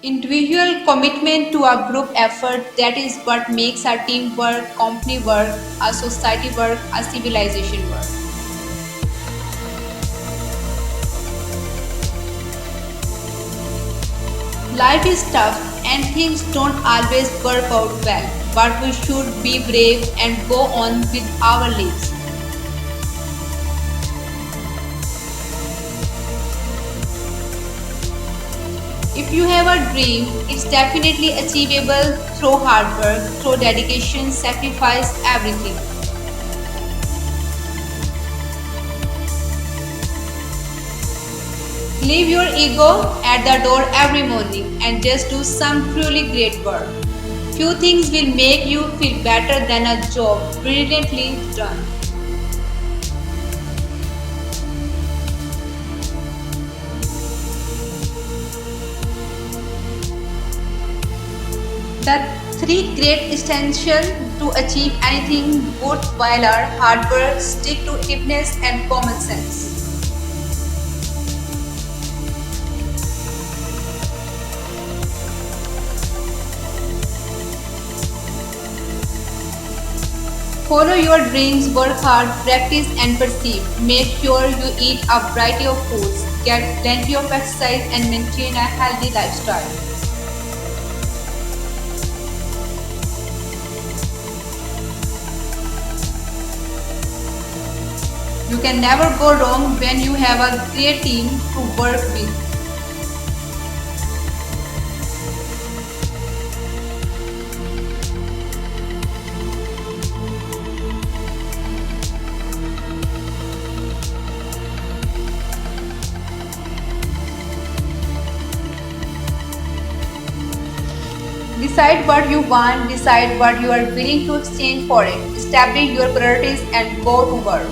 Individual commitment to a group effort, that is what makes a team work, company work, a society work, a civilization work. Life is tough and things don't always work out well, but we should be brave and go on with our lives. If you have a dream, it's definitely achievable through hard work, through dedication, sacrifice, everything. Leave your ego at the door every morning and just do some truly great work. Few things will make you feel better than a job brilliantly done. The three great essentials to achieve anything worthwhile are hard work, stick to itiveness, and common sense. Follow your dreams, work hard, practice and perceive. Make sure you eat a variety of foods, get plenty of exercise and maintain a healthy lifestyle. You can never go wrong when you have a great team to work with. Decide what you want, decide what you are willing to exchange for it. Establish your priorities and go to work.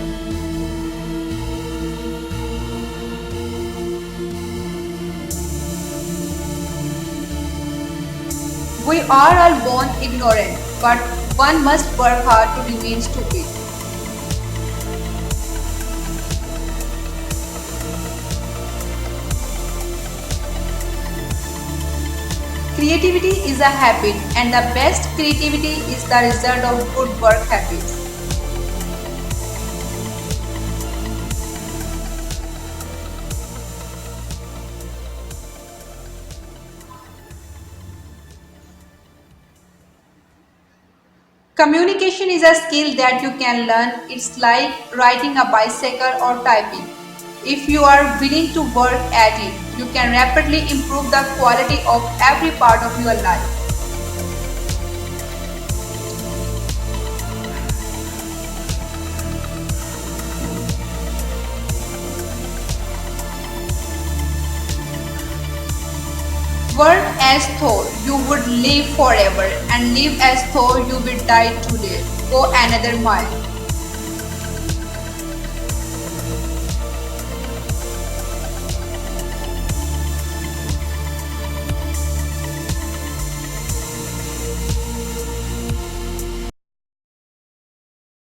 We are all born ignorant, but one must work hard to remain stupid. Creativity is a habit, and the best creativity is the result of good work habits. Communication is a skill that you can learn. It's like riding a bicycle or typing. If you are willing to work at it, you can rapidly improve the quality of every part of your life. Work as though you would live forever and live as though you will die today. Go another mile.